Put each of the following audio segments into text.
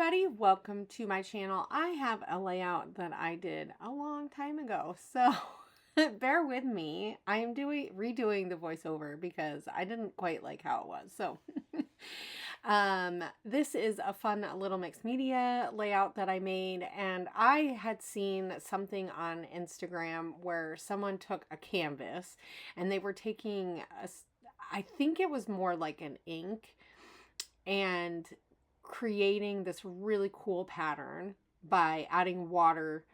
everybody, welcome to my channel. I have a layout that I did a long time ago, so bear with me. I am redoing the voiceover because I didn't quite like how it was. So this is a fun little mixed media layout that I made, and I had seen something on Instagram where someone took a canvas and they were taking I think it was more like an ink, and creating this really cool pattern by adding water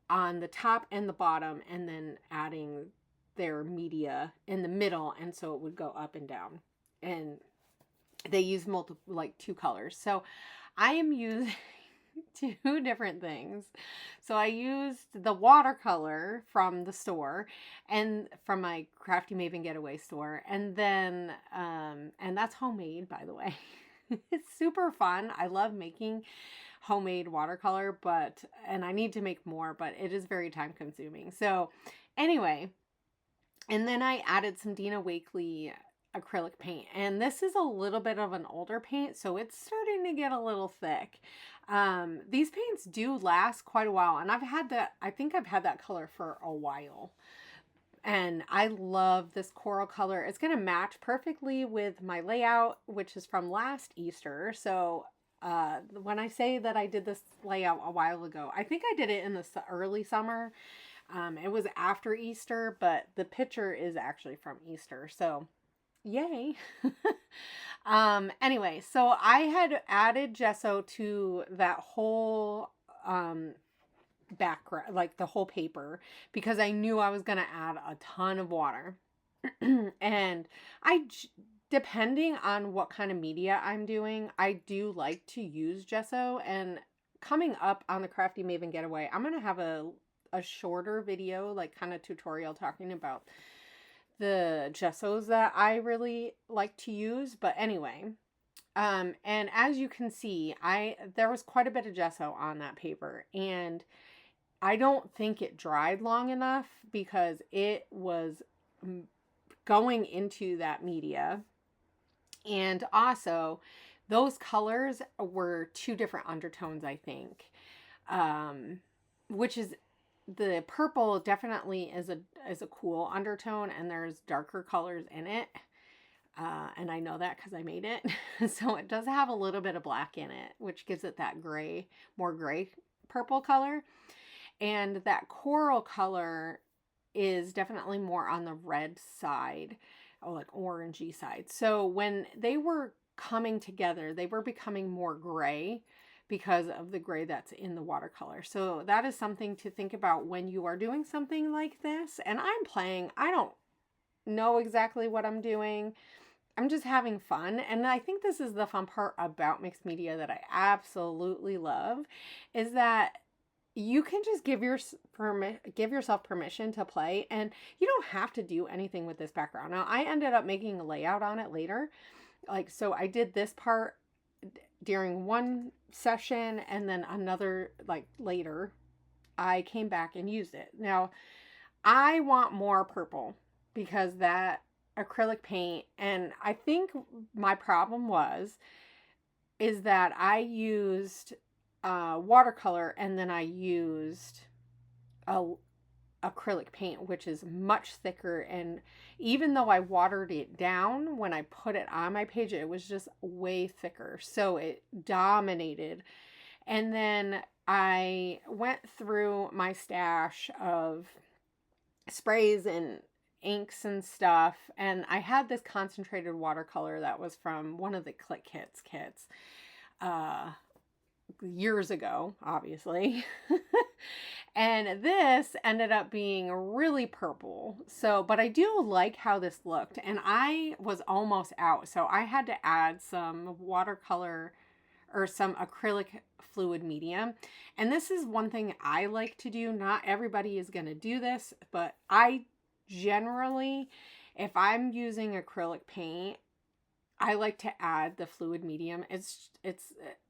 on the top and the bottom and then adding their media in the middle, and so it would go up and down, and they use two colors. So I am using two different things. So I used the watercolor from the store and from my Crafty Maven Getaway store, and then and that's homemade, by the way. It's super fun. I love making homemade watercolor, and I need to make more, but it is very time consuming. So anyway, and then I added some Dina Wakley acrylic paint, and this is a little bit of an older paint, so it's starting to get a little thick. These paints do last quite a while, and I think I've had that color for a while. And I love this coral color. It's going to match perfectly with my layout, which is from last Easter. So when I say that I did this layout a while ago, I think I did it in the early summer. It was after Easter, but the picture is actually from Easter. So yay. Anyway, so I had added gesso to that whole background, like the whole paper, because I knew I was going to add a ton of water. And depending on what kind of media I'm doing, I do like to use gesso. And coming up on the Crafty Maven Getaway, I'm going to have a shorter video, like kind of tutorial, talking about the gessos that I really like to use. But anyway, and as you can see, there was quite a bit of gesso on that paper, and I don't think it dried long enough because it was going into that media. And also, those colors were two different undertones, I think, which is, the purple definitely is a cool undertone, and there's darker colors in it. And I know that because I made it. So it does have a little bit of black in it, which gives it that more gray purple color. And that coral color is definitely more on the red side, or like orangey side. So when they were coming together, they were becoming more gray because of the gray that's in the watercolor. So that is something to think about when you are doing something like this. And I don't know exactly what I'm doing. I'm just having fun. And I think this is the fun part about mixed media that I absolutely love, is that you can just give yourself permission to play, and you don't have to do anything with this background. Now, I ended up making a layout on it later. So I did this part during one session, and then another, later, I came back and used it. Now, I want more purple because that acrylic paint, and I think my problem is that I used watercolor, and then I used acrylic paint, which is much thicker, and even though I watered it down when I put it on my page, it was just way thicker, so it dominated. And then I went through my stash of sprays and inks and stuff, and I had this concentrated watercolor that was from one of the Click kits years ago, obviously. And this ended up being really purple. So, but I do like how this looked, and I was almost out, so I had to add some watercolor or some acrylic fluid medium. And this is one thing I like to do. Not everybody is going to do this, but I generally, if I'm using acrylic paint, I like to add the fluid medium. It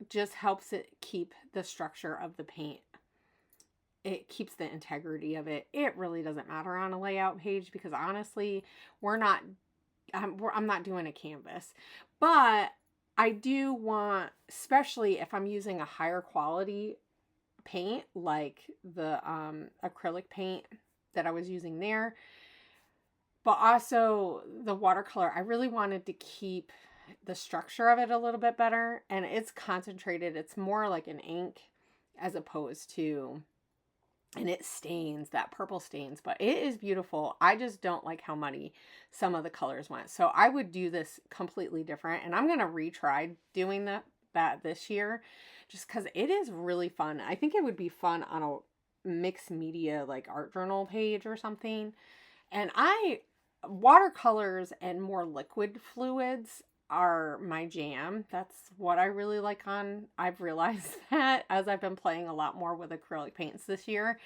just helps it keep the structure of the paint. It keeps the integrity of it. It really doesn't matter on a layout page because honestly, I'm not doing a canvas. But I do want, especially if I'm using a higher quality paint, like the acrylic paint that I was using there, but also the watercolor, I really wanted to keep the structure of it a little bit better. And it's concentrated. It's more like an ink as opposed to, and it stains, that purple stains, but it is beautiful. I just don't like how muddy some of the colors went. So I would do this completely different, and I'm going to retry doing that this year just because it is really fun. I think it would be fun on a mixed media like art journal page or something. And watercolors and more liquid fluids are my jam. That's what I really like I've realized that as I've been playing a lot more with acrylic paints this year,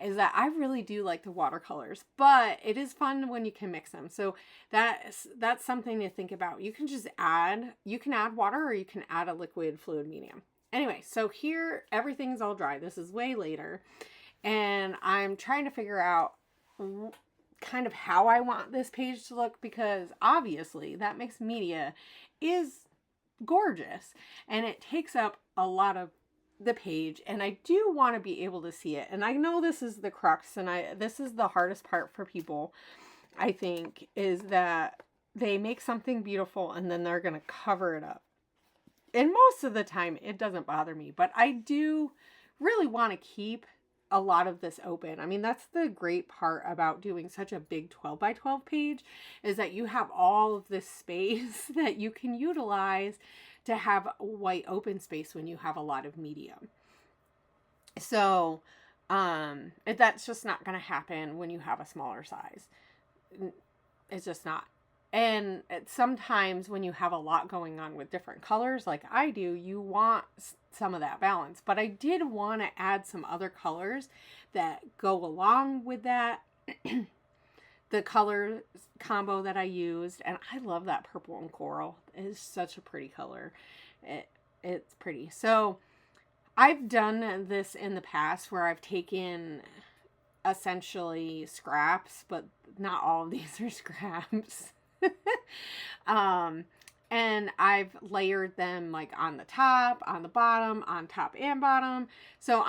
is that I really do like the watercolors, but it is fun when you can mix them. So that's something to think about. You can add water, or you can add a liquid fluid medium. Anyway, so here everything's all dry. This is way later, and I'm trying to figure out kind of how I want this page to look, because obviously that mixed media is gorgeous and it takes up a lot of the page, and I do want to be able to see it. And I know this is the crux, and this is the hardest part for people, I think, is that they make something beautiful and then they're going to cover it up. And most of the time it doesn't bother me, but I do really want to keep a lot of this open. I mean, that's the great part about doing such a big 12 by 12 page, is that you have all of this space that you can utilize to have white open space when you have a lot of medium. So that's just not going to happen when you have a smaller size. It's just not. And sometimes when you have a lot going on with different colors like I do, you want some of that balance. But I did want to add some other colors that go along with that. The color combo that I used, and I love that purple and coral. It is such a pretty color. It's pretty. So I've done this in the past where I've taken essentially scraps, but not all of these are scraps. And I've layered them like on the top, on the bottom, on top and bottom. So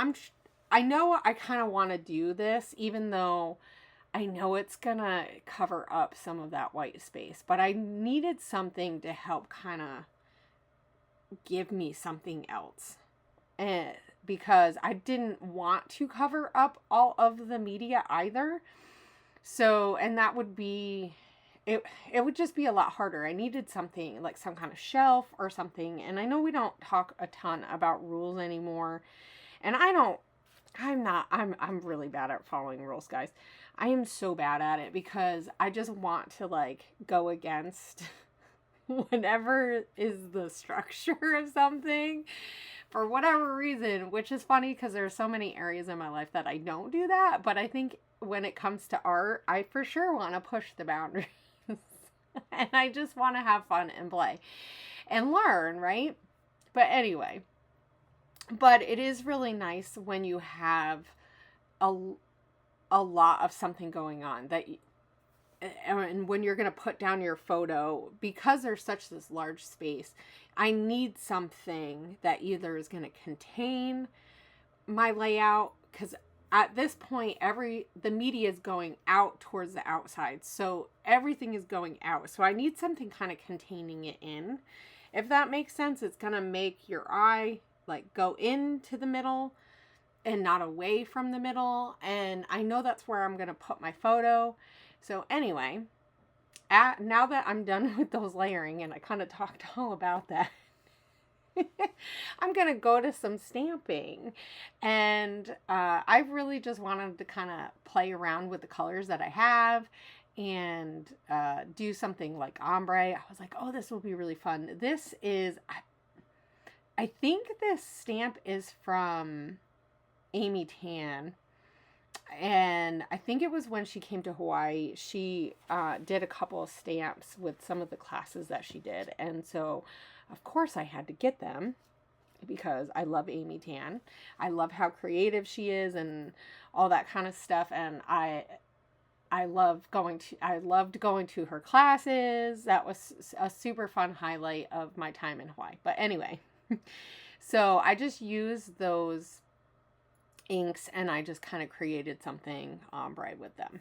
I know I kind of want to do this, even though I know it's gonna cover up some of that white space, but I needed something to help kind of give me something else. And because I didn't want to cover up all of the media either. So, and that would be, it would just be a lot harder. I needed something like some kind of shelf or something. And I know we don't talk a ton about rules anymore. And I'm really bad at following rules, guys. I am so bad at it because I just want to like go against whatever is the structure of something for whatever reason, which is funny because there's so many areas in my life that I don't do that. But I think when it comes to art, I for sure want to push the boundaries. And I just want to have fun and play and learn, right? But anyway, but it is really nice when you have a lot of something going on and when you're going to put down your photo, because there's such this large space, I need something that either is going to contain my layout, because at this point, the media is going out towards the outside. So everything is going out. So I need something kind of containing it in. If that makes sense, it's going to make your eye like go into the middle and not away from the middle. And I know that's where I'm going to put my photo. So anyway, now that I'm done with those layering and I kind of talked all about that, I'm going to go to some stamping. And I really just wanted to kind of play around with the colors that I have and do something like ombre. I was like, oh, this will be really fun. This is, I think this stamp is from Amy Tan. And I think it was when she came to Hawaii, she did a couple of stamps with some of the classes that she did. And so, of course, I had to get them because I love Amy Tan. I love how creative she is and all that kind of stuff. And I loved going to her classes. That was a super fun highlight of my time in Hawaii. But anyway, so I just used those inks and I just kind of created something ombre with them.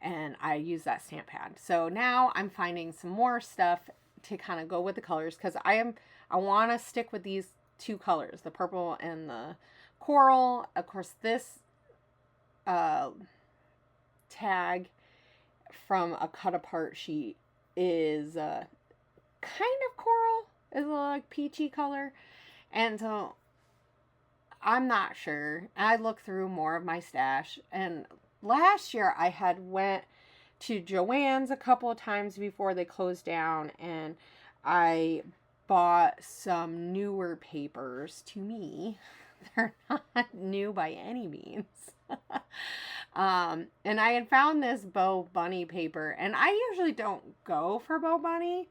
And I use that stamp pad. So now I'm finding some more stuff to kind of go with the colors, because I want to stick with these two colors, the purple and the coral. Of course, this tag from a cut apart sheet is kind of coral, is a like peachy color, and so I'm not sure. I looked through more of my stash, and last year I had went to Joann's a couple of times before they closed down, and I bought some newer papers to me. They're not new by any means. And I had found this Bo Bunny paper, and I usually don't go for Bo Bunny.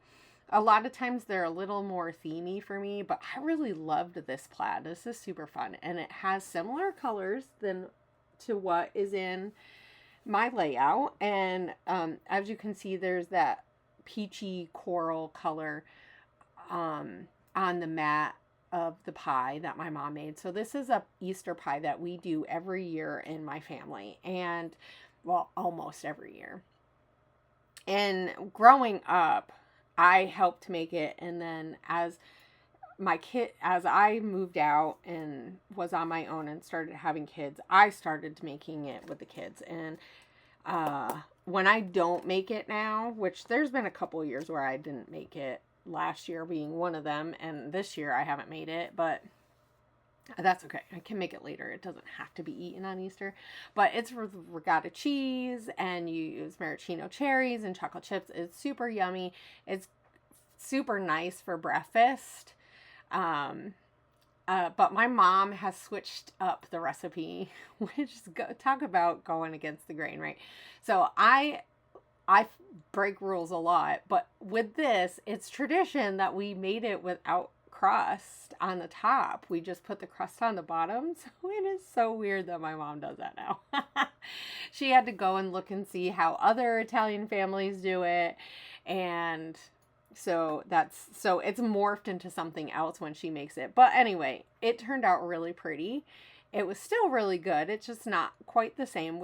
A lot of times they're a little more themey for me, but I really loved this plaid. This is super fun, and it has similar colors to what is in my layout. And as you can see, there's that peachy coral color on the mat of the pie that my mom made. So this is a Easter pie that we do every year in my family, and well, almost every year. And growing up, I helped make it, and then as I moved out and was on my own and started having kids, I started making it with the kids. And when I don't make it now, which there's been a couple of years where I didn't make it, last year being one of them, and this year I haven't made it, but that's okay. I can make it later. It doesn't have to be eaten on Easter. But it's with ricotta cheese, and you use maraschino cherries and chocolate chips. It's super yummy. It's super nice for breakfast. But my mom has switched up the recipe, which is talk about going against the grain, right? So I break rules a lot, but with this, it's tradition that we made it without crust on the top. We just put the crust on the bottom. So it is so weird that my mom does that now. She had to go and look and see how other Italian families do it. And so it's morphed into something else when she makes it. But anyway, it turned out really pretty. It was still really good. It's just not quite the same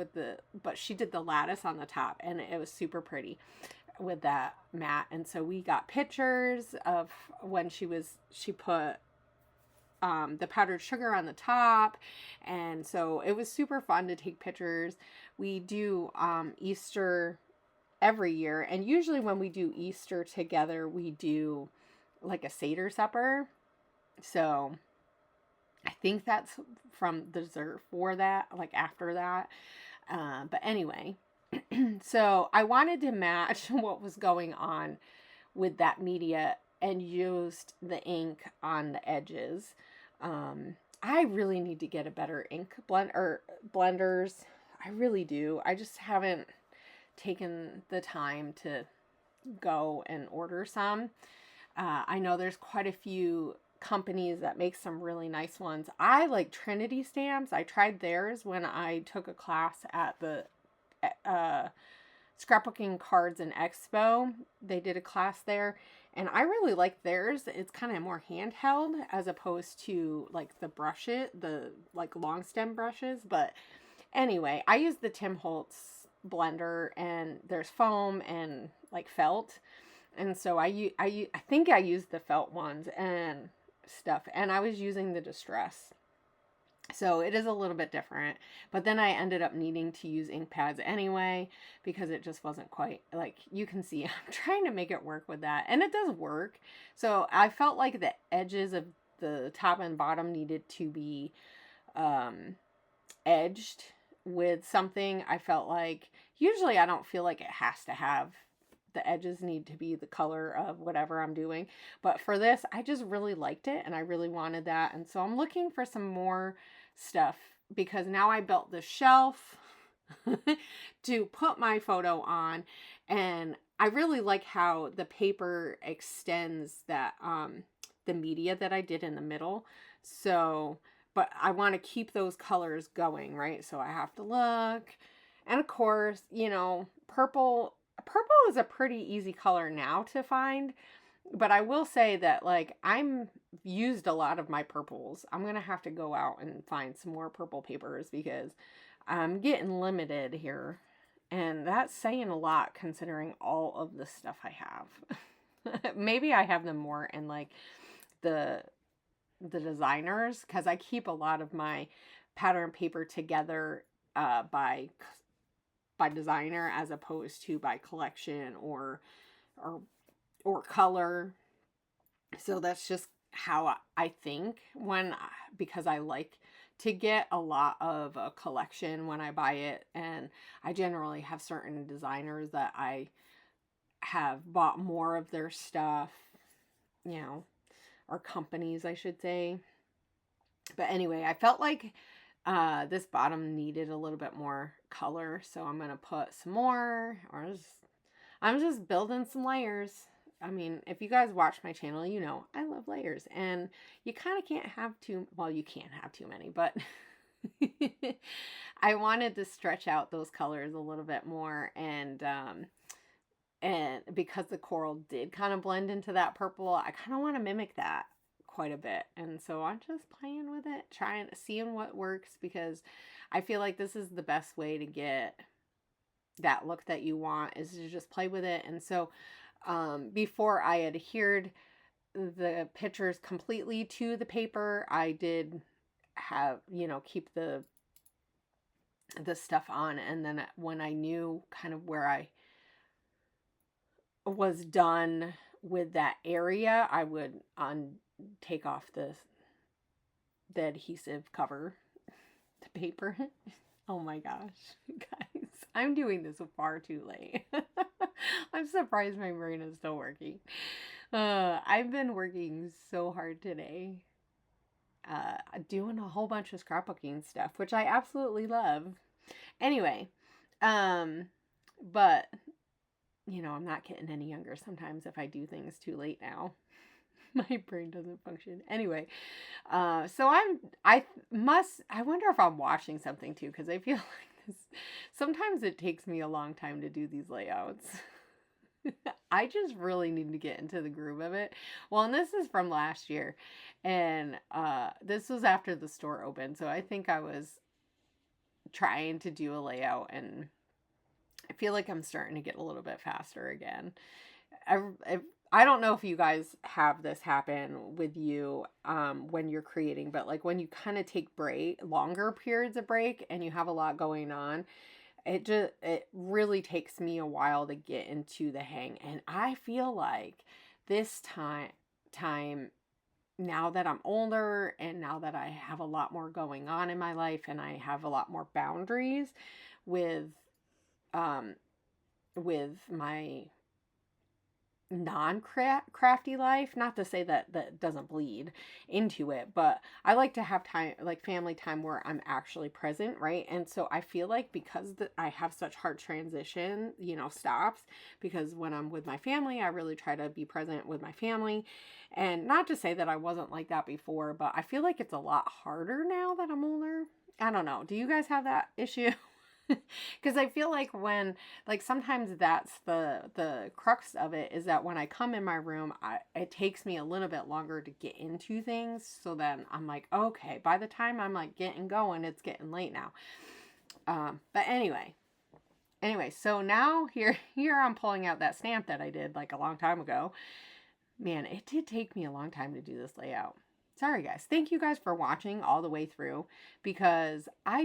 but she did the lattice on the top, and it was super pretty with that mat. And so we got pictures of when she put the powdered sugar on the top. And so it was super fun to take pictures. We do Easter every year, and usually when we do Easter together, we do like a Seder supper. So I think that's from the dessert for that, like after that. But anyway, so I wanted to match what was going on with that media and used the ink on the edges. I really need to get a better ink blenders. I really do. I just haven't taken the time to go and order some. I know there's quite a few companies that make some really nice ones. I like Trinity Stamps. I tried theirs when I took a class at the Scrapbooking Cards and Expo. They did a class there, and I really like theirs. It's kind of more handheld as opposed to like the like long stem brushes. But anyway, I use the Tim Holtz blender, and there's foam and like felt. And so I think I used the felt ones and stuff, and I was using the Distress. So it is a little bit different, but then I ended up needing to use ink pads anyway, because it just wasn't quite, like, you can see I'm trying to make it work with that, and it does work. So I felt like the edges of the top and bottom needed to be edged with something. I felt like, usually I don't feel like it has to have, the edges need to be the color of whatever I'm doing. But for this, I just really liked it, and I really wanted that. And so I'm looking for some more stuff, because now I built the shelf to put my photo on, and I really like how the paper extends that the media that I did in the middle. So, but I want to keep those colors going, right? So I have to look. And of course, purple is a pretty easy color now to find. But I will say that, like, I'm used a lot of my purples. I'm going to have to go out and find some more purple papers because I'm getting limited here. And that's saying a lot considering all of the stuff I have. Maybe I have them more in like the designers, because I keep a lot of my pattern paper together by designer as opposed to by collection or or color. So that's just how I think because I like to get a lot of a collection when I buy it. And I generally have certain designers that I have bought more of their stuff, or companies, I should say. But anyway, I felt like this bottom needed a little bit more color. So I'm going to put some more, I'm just building some layers. I mean, if you guys watch my channel, I love layers, and you kind of can't have you can't have too many, but I wanted to stretch out those colors a little bit more. And because the coral did kind of blend into that purple, I kind of want to mimic that quite a bit. And so I'm just playing with it, seeing what works, because I feel like this is the best way to get that look that you want, is to just play with it. And so before I adhered the pictures completely to the paper, I did have, keep the stuff on. And then when I knew kind of where I was done with that area, I would take off the adhesive cover, the paper. Oh my gosh, guys, I'm doing this far too late. I'm surprised my brain is still working. I've been working so hard today, doing a whole bunch of scrapbooking stuff, which I absolutely love. Anyway, but I'm not getting any younger. Sometimes if I do things too late now, my brain doesn't function. Anyway, so I wonder if I'm watching something too, because I feel like this, sometimes it takes me a long time to do these layouts. I just really need to get into the groove of it. Well, and this is from last year, and this was after the store opened, so I think I was trying to do a layout, and I feel like I'm starting to get a little bit faster again. I don't know if you guys have this happen with you when you're creating, but like when you kind of take longer periods of break and you have a lot going on, it really takes me a while to get into the hang. And I feel like this time now that I'm older, and now that I have a lot more going on in my life, and I have a lot more boundaries with my non-crafty life, not to say that doesn't bleed into it, but I like to have time, like family time, where I'm actually present, right? And so I feel like because I have such hard transition, stops, because when I'm with my family, I really try to be present with my family. And not to say that I wasn't like that before, but I feel like it's a lot harder now that I'm older. I don't know. Do you guys have that issue? Because I feel like sometimes that's the crux of it, is that when I come in my room, it takes me a little bit longer to get into things. So then I'm like, okay, by the time I'm like getting going, it's getting late now. But anyway, so now here I'm pulling out that stamp that I did like a long time ago. Man, it did take me a long time to do this layout. Sorry guys. Thank you guys for watching all the way through, because I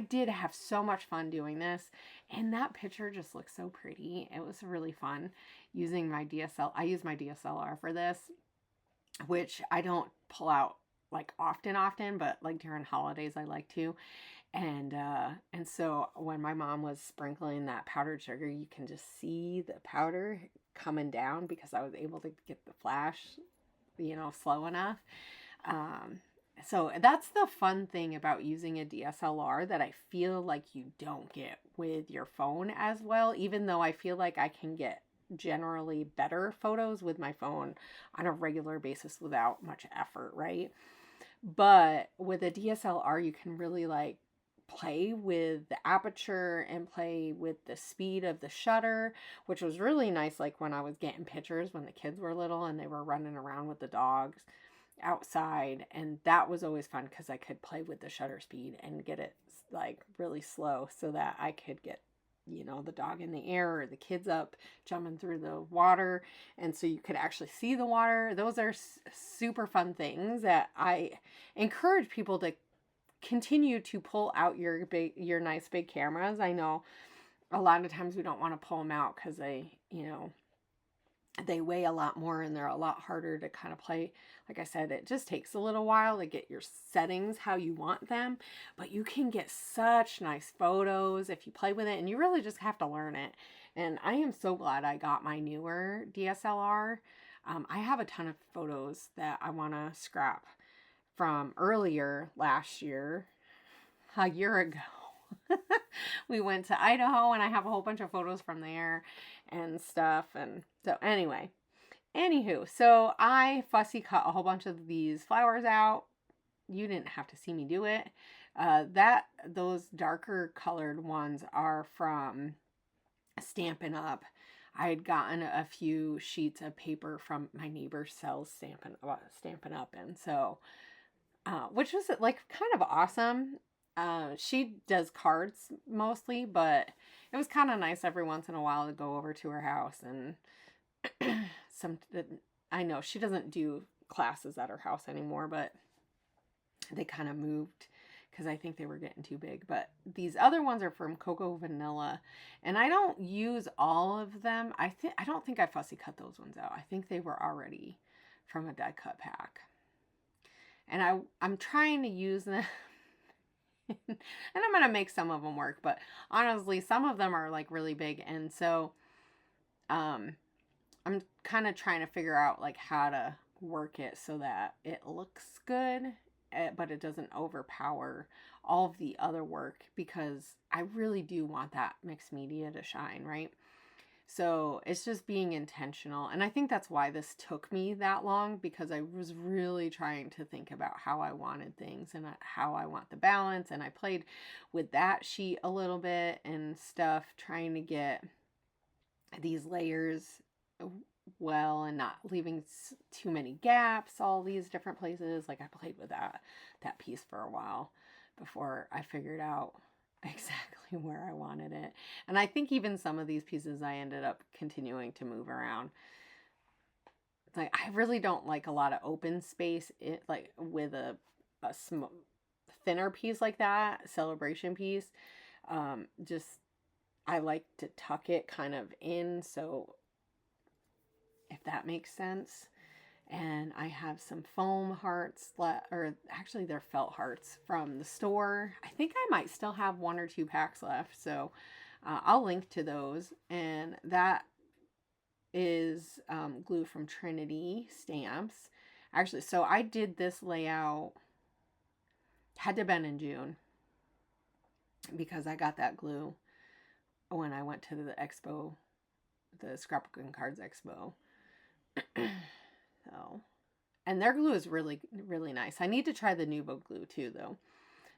did have so much fun doing this, and that picture just looks so pretty. It was really fun using my DSLR. I use my DSLR for this, which I don't pull out like often, but like during holidays I like to. And so when my mom was sprinkling that powdered sugar, you can just see the powder coming down, because I was able to get the flash, slow enough. So that's the fun thing about using a DSLR that I feel like you don't get with your phone as well, even though I feel like I can get generally better photos with my phone on a regular basis without much effort, right? But with a DSLR, you can really like play with the aperture and play with the speed of the shutter, which was really nice. Like when I was getting pictures when the kids were little and they were running around with the dogs outside, and that was always fun because I could play with the shutter speed and get it like really slow so that I could get, you know, the dog in the air or the kids up jumping through the water, and so you could actually see the water. Those are super fun things that I encourage people to continue to pull out your nice big cameras. I know a lot of times we don't want to pull them out because they, you know, they weigh a lot more and they're a lot harder to kind of play. Like I said, it just takes a little while to get your settings how you want them, but you can get such nice photos if you play with it, and you really just have to learn it. And I am so glad I got my newer DSLR. I have a ton of photos that I want to scrap from earlier last year, a year ago. We went to Idaho and I have a whole bunch of photos from there and stuff. And so anyway, anywho, so I fussy cut a whole bunch of these flowers out. You didn't have to see me do it. Those darker colored ones are from Stampin' Up. I had gotten a few sheets of paper from my neighbor sells Stampin' Up, and so which was like kind of awesome. She does cards mostly, but it was kind of nice every once in a while to go over to her house and I know she doesn't do classes at her house anymore, but they kind of moved because I think they were getting too big. But these other ones are from Cocoa Vanilla, and I don't use all of them. I don't think I fussy cut those ones out. I think they were already from a die cut pack. And I'm trying to use them and I'm going to make some of them work, but honestly, some of them are like really big. And so, I'm kind of trying to figure out like how to work it so that it looks good, but it doesn't overpower all of the other work, because I really do want that mixed media to shine, right? So it's just being intentional. And I think that's why this took me that long, because I was really trying to think about how I wanted things and how I want the balance. And I played with that sheet a little bit and stuff, trying to get these layers well and not leaving too many gaps, all these different places. Like I played with that piece for a while before I figured out exactly where I wanted it. And I think even some of these pieces I ended up continuing to move around. Like I really don't like a lot of open space, like with a thinner piece like that, celebration piece. Just I like to tuck it kind of in, so if that makes sense. And I have some foam hearts, or actually they're felt hearts from the store. I think I might still have 1 or 2 packs left, so I'll link to those. And that is glue from Trinity Stamps. Actually, so I did this layout, had to have been in June, because I got that glue when I went to the expo, the Scrapbooking Cards Expo. So, and their glue is really, really nice. I need to try the Nuvo glue too, though.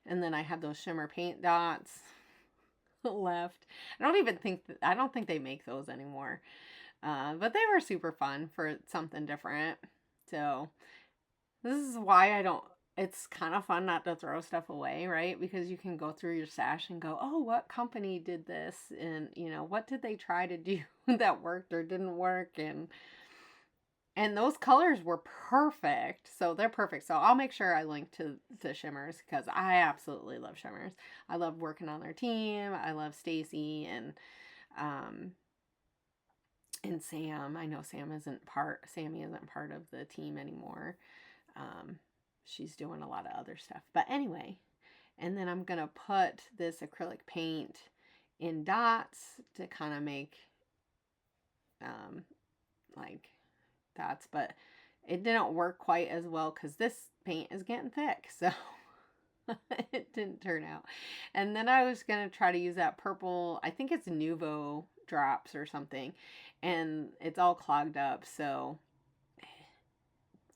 And then I have those shimmer paint dots left. I don't think they make those anymore. But they were super fun for something different. So this is why it's kind of fun not to throw stuff away, right? Because you can go through your stash and go, oh, what company did this? And, you know, what did they try to do that worked or didn't work? And those colors were perfect. So they're perfect. So I'll make sure I link to the shimmers, because I absolutely love shimmers. I love working on their team. I love Stacy and Sam. I know Sammy isn't part of the team anymore. She's doing a lot of other stuff. But anyway, and then I'm going to put this acrylic paint in dots to kind of make like dots, but it didn't work quite as well because this paint is getting thick, so it didn't turn out. And then I was going to try to use that purple, I think it's Nuvo drops or something, and it's all clogged up, so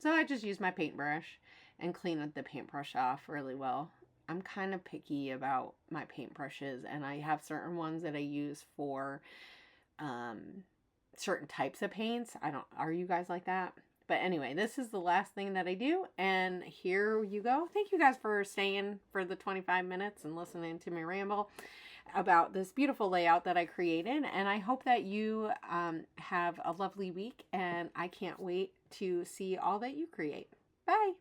I just used my paintbrush and cleaned the paintbrush off really well. I'm kind of picky about my paintbrushes, and I have certain ones that I use for certain types of paints. Are you guys like that? But anyway, this is the last thing that I do, and here you go. Thank you guys for staying for the 25 minutes and listening to me ramble about this beautiful layout that I created, and I hope that you have a lovely week, and I can't wait to see all that you create. Bye!